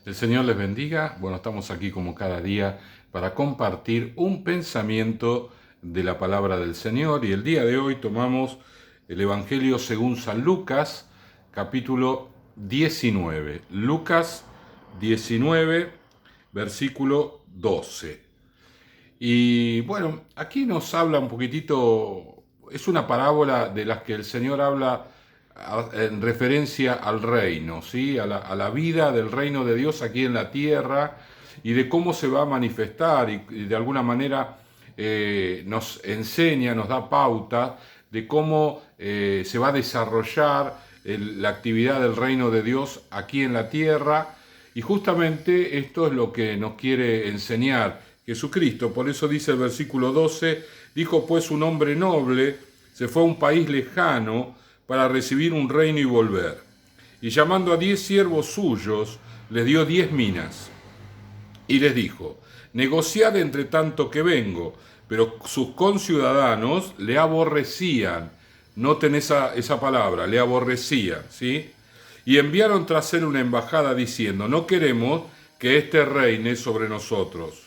El Señor les bendiga. Bueno, estamos aquí como cada día para compartir un pensamiento de la palabra del Señor y el día de hoy tomamos el Evangelio según San Lucas, capítulo 19. Lucas 19, versículo 12. Y bueno, aquí nos habla un poquitito, es una parábola de las que el Señor habla en referencia al reino, ¿sí? A la vida del reino de Dios aquí en la tierra y de cómo se va a manifestar y de alguna manera nos enseña, nos da pauta de cómo se va a desarrollar la actividad del reino de Dios aquí en la tierra. Y justamente esto es lo que nos quiere enseñar Jesucristo. Por eso dice el versículo 12, dijo pues un hombre noble, se fue a un país lejano para recibir un reino y volver. Y llamando a 10 siervos suyos, les dio 10 minas. Y les dijo, negociad entre tanto que vengo. Pero sus conciudadanos le aborrecían. Noten esa palabra, le aborrecían, ¿sí? Y enviaron tras él una embajada diciendo, no queremos que éste reine sobre nosotros.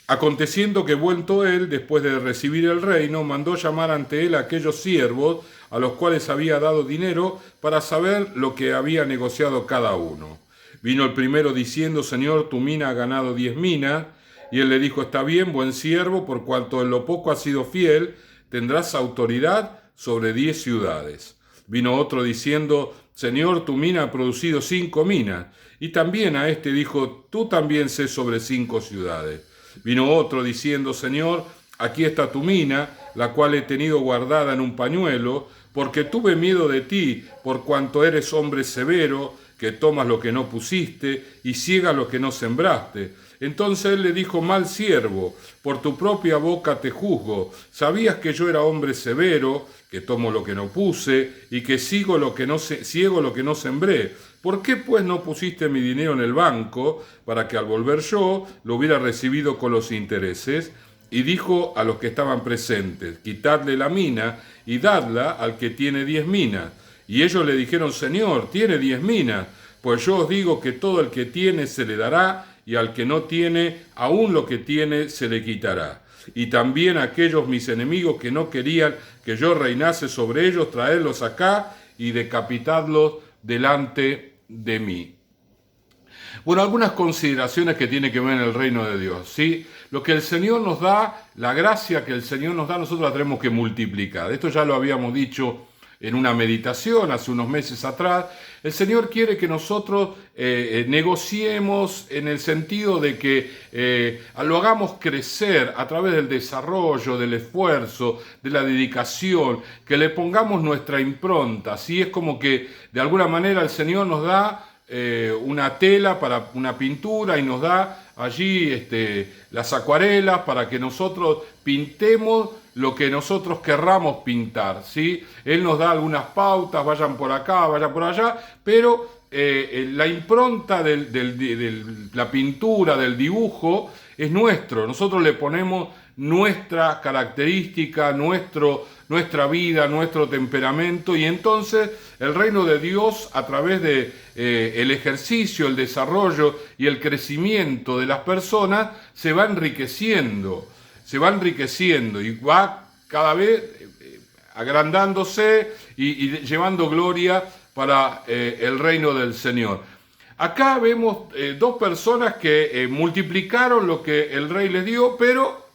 Aconteciendo que vuelto él, después de recibir el reino, mandó llamar ante él a aquellos siervos a los cuales había dado dinero para saber lo que había negociado cada uno. Vino el primero diciendo, Señor, tu mina ha ganado 10 minas. Y él le dijo, está bien, buen siervo, por cuanto en lo poco has sido fiel, tendrás autoridad sobre 10 ciudades. Vino otro diciendo, Señor, tu mina ha producido 5 minas. Y también a este dijo, tú también sé sobre 5 ciudades. Vino otro diciendo, Señor, aquí está tu mina, la cual he tenido guardada en un pañuelo, porque tuve miedo de ti, por cuanto eres hombre severo, que tomas lo que no pusiste y ciegas lo que no sembraste. Entonces él le dijo, mal siervo, por tu propia boca te juzgo. ¿Sabías que yo era hombre severo, que tomo lo que no puse y que ciego lo que no sembré? ¿Por qué pues no pusiste mi dinero en el banco para que al volver yo lo hubiera recibido con los intereses? Y dijo a los que estaban presentes, quitadle la mina y dadla al que tiene 10 minas. Y ellos le dijeron, Señor, tiene 10 minas. Pues yo os digo que todo el que tiene se le dará, y al que no tiene, aún lo que tiene se le quitará. Y también a aquellos mis enemigos que no querían que yo reinase sobre ellos, traedlos acá y decapitadlos delante de mí. Bueno, algunas consideraciones que tienen que ver en el reino de Dios, ¿sí? Lo que el Señor nos da, la gracia que el Señor nos da, nosotros la tenemos que multiplicar. Esto ya lo habíamos dicho en una meditación hace unos meses atrás. El Señor quiere que nosotros negociemos en el sentido de que lo hagamos crecer a través del desarrollo, del esfuerzo, de la dedicación, que le pongamos nuestra impronta. ¿Sí? Es como que de alguna manera el Señor nos da una tela para una pintura y nos da allí las acuarelas para que nosotros pintemos lo que nosotros querramos pintar, ¿sí? Él nos da algunas pautas, vayan por acá, vayan por allá, pero la impronta de la pintura, del dibujo, es nuestro. Nosotros le ponemos nuestra característica, nuestra vida, nuestro temperamento, y entonces el reino de Dios, a través de el ejercicio, el desarrollo y el crecimiento de las personas, se va enriqueciendo y va cada vez agrandándose y llevando gloria para el reino del Señor. Acá vemos dos personas que multiplicaron lo que el rey les dio, pero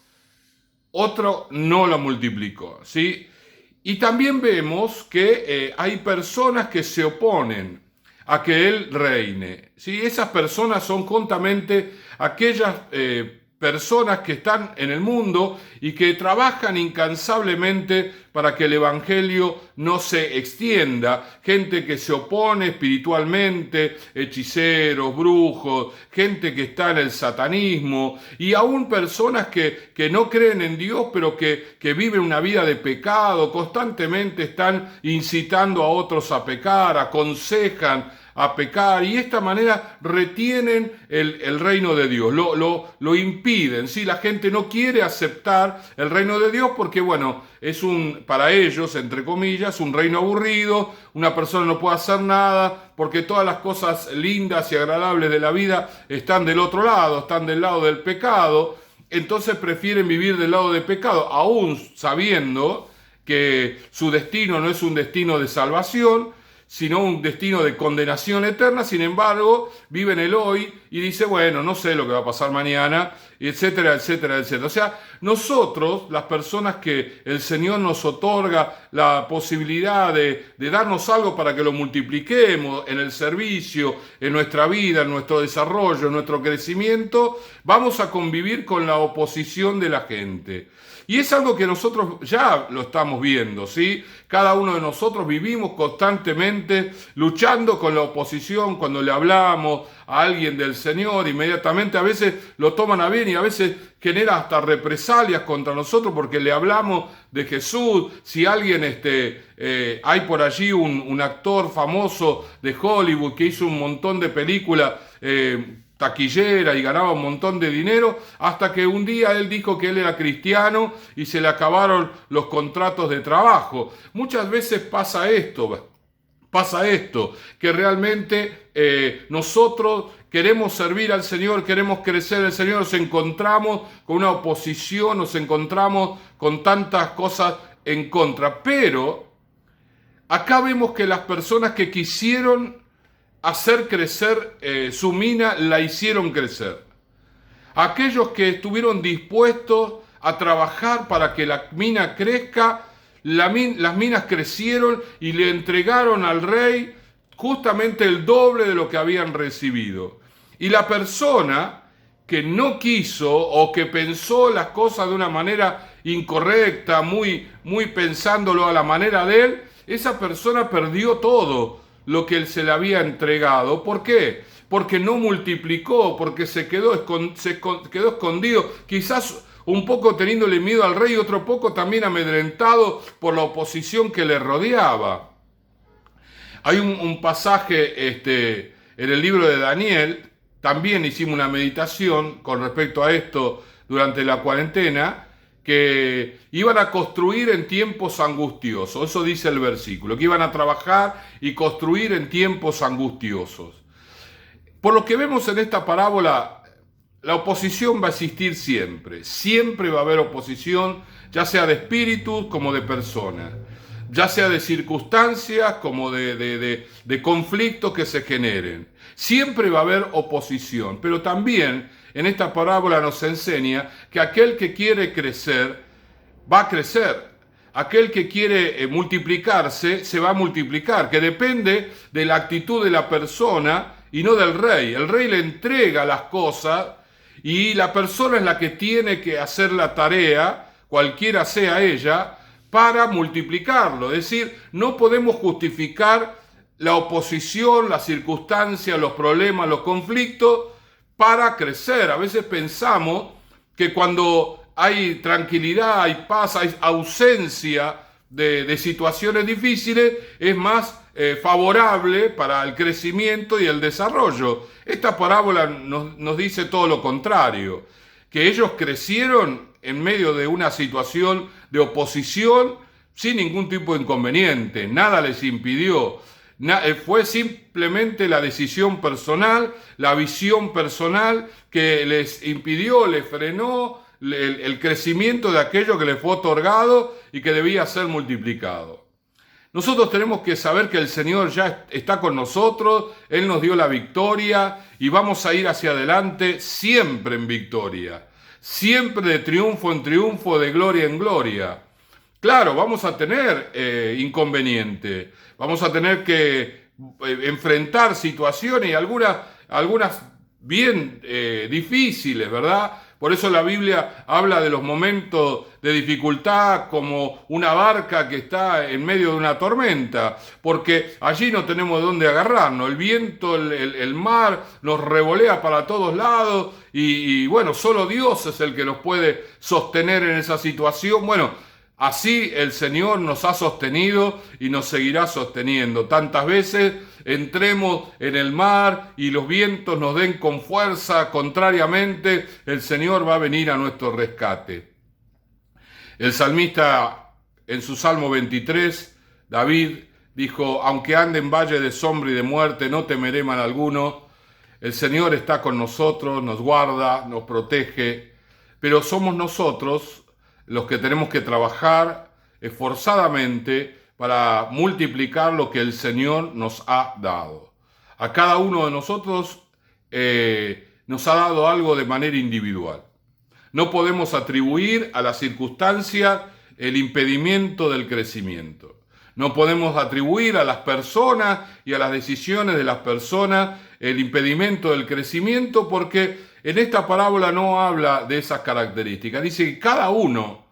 otro no lo multiplicó, ¿sí? Y también vemos que hay personas que se oponen a que él reine, ¿sí? Esas personas son juntamente aquellas personas que están en el mundo y que trabajan incansablemente para que el evangelio no se extienda, gente que se opone espiritualmente, hechiceros, brujos, gente que está en el satanismo, y aún personas que no creen en Dios, pero que viven una vida de pecado, constantemente están incitando a otros a pecar, aconsejan a pecar, y de esta manera retienen el reino de Dios, lo impiden, ¿sí? La gente no quiere aceptar el reino de Dios porque, bueno, es para ellos, entre comillas, un reino aburrido, una persona no puede hacer nada, porque todas las cosas lindas y agradables de la vida están del otro lado, están del lado del pecado. Entonces prefieren vivir del lado del pecado, aún sabiendo que su destino no es un destino de salvación, sino un destino de condenación eterna. Sin embargo, viven el hoy y dice, bueno, no sé lo que va a pasar mañana, etcétera, etcétera, etcétera. O sea, nosotros, las personas que el Señor nos otorga la posibilidad de darnos algo para que lo multipliquemos en el servicio, en nuestra vida, en nuestro desarrollo, en nuestro crecimiento, vamos a convivir con la oposición de la gente. Y es algo que nosotros ya lo estamos viendo, ¿sí? Cada uno de nosotros vivimos constantemente luchando con la oposición. Cuando le hablamos a alguien del Señor, inmediatamente a veces lo toman a bien y a veces genera hasta represalias contra nosotros porque le hablamos de Jesús. Si alguien, hay por allí un actor famoso de Hollywood que hizo un montón de películas, taquillera y ganaba un montón de dinero, hasta que un día él dijo que él era cristiano y se le acabaron los contratos de trabajo. Muchas veces pasa esto, que realmente nosotros queremos servir al Señor, queremos crecer en el Señor, nos encontramos con una oposición, nos encontramos con tantas cosas en contra, pero acá vemos que las personas que quisieron hacer crecer su mina, la hicieron crecer. Aquellos que estuvieron dispuestos a trabajar para que la mina crezca, las minas crecieron y le entregaron al rey justamente el doble de lo que habían recibido. Y la persona que no quiso o que pensó las cosas de una manera incorrecta, muy pensándolo a la manera de él, esa persona perdió todo lo que él se le había entregado. ¿Por qué? Porque no multiplicó, porque se quedó escondido, quizás un poco teniéndole miedo al rey y otro poco también amedrentado por la oposición que le rodeaba. Hay un pasaje en el libro de Daniel, también hicimos una meditación con respecto a esto durante la cuarentena, que iban a construir en tiempos angustiosos. Eso dice el versículo, que iban a trabajar y construir en tiempos angustiosos. Por lo que vemos en esta parábola, la oposición va a existir siempre. Siempre va a haber oposición, ya sea de espíritus como de personas, ya sea de circunstancias como de conflictos que se generen. Siempre va a haber oposición, pero también en esta parábola nos enseña que aquel que quiere crecer, va a crecer. Aquel que quiere multiplicarse, se va a multiplicar, que depende de la actitud de la persona y no del rey. El rey le entrega las cosas y la persona es la que tiene que hacer la tarea, cualquiera sea ella, para multiplicarlo. Es decir, no podemos justificar la oposición, las circunstancias, los problemas, los conflictos para crecer. A veces pensamos que cuando hay tranquilidad, hay paz, hay ausencia de situaciones difíciles, es más favorable para el crecimiento y el desarrollo. Esta parábola nos dice todo lo contrario, que ellos crecieron en medio de una situación de oposición sin ningún tipo de inconveniente, nada les impidió. Fue simplemente la decisión personal, la visión personal que les impidió, les frenó el crecimiento de aquello que les fue otorgado y que debía ser multiplicado. Nosotros tenemos que saber que el Señor ya está con nosotros, Él nos dio la victoria y vamos a ir hacia adelante siempre en victoria, siempre de triunfo en triunfo, de gloria en gloria. Claro, vamos a tener inconvenientes, vamos a tener que enfrentar situaciones y algunas bien difíciles, ¿verdad? Por eso la Biblia habla de los momentos de dificultad como una barca que está en medio de una tormenta, porque allí no tenemos de dónde agarrarnos. El viento, el mar nos revolea para todos lados y bueno, solo Dios es el que nos puede sostener en esa situación. Bueno, así el Señor nos ha sostenido y nos seguirá sosteniendo. Tantas veces entremos en el mar y los vientos nos den con fuerza contrariamente, el Señor va a venir a nuestro rescate. El salmista en su Salmo 23, David dijo, aunque ande en valle de sombra y de muerte, no temeré mal alguno. El Señor está con nosotros, nos guarda, nos protege, pero somos nosotros los que tenemos que trabajar esforzadamente para multiplicar lo que el Señor nos ha dado. A cada uno de nosotros nos ha dado algo de manera individual. No podemos atribuir a las circunstancias el impedimento del crecimiento. No podemos atribuir a las personas y a las decisiones de las personas el impedimento del crecimiento, porque en esta parábola no habla de esas características. Dice que cada uno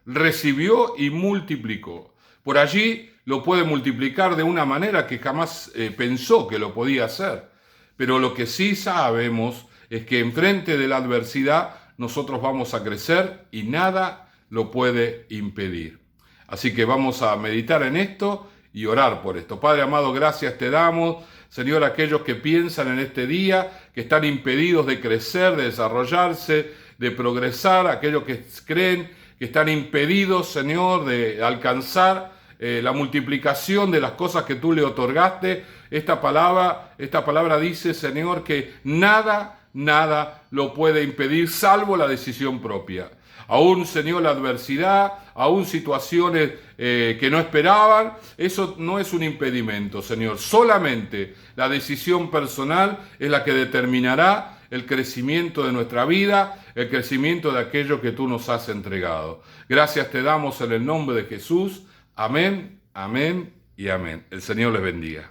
recibió y multiplicó. Por allí lo puede multiplicar de una manera que jamás pensó que lo podía hacer. Pero lo que sí sabemos es que enfrente de la adversidad nosotros vamos a crecer y nada lo puede impedir. Así que vamos a meditar en esto y orar por esto. Padre amado, gracias te damos. Señor, aquellos que piensan en este día, que están impedidos de crecer, de desarrollarse, de progresar, aquellos que creen que están impedidos, Señor, de alcanzar la multiplicación de las cosas que tú le otorgaste. Esta palabra dice, Señor, que nada lo puede impedir salvo la decisión propia. Aún, Señor, la adversidad, aún situaciones que no esperaban, eso no es un impedimento, Señor. Solamente la decisión personal es la que determinará el crecimiento de nuestra vida, el crecimiento de aquello que tú nos has entregado. Gracias te damos en el nombre de Jesús. Amén, amén y amén. El Señor les bendiga.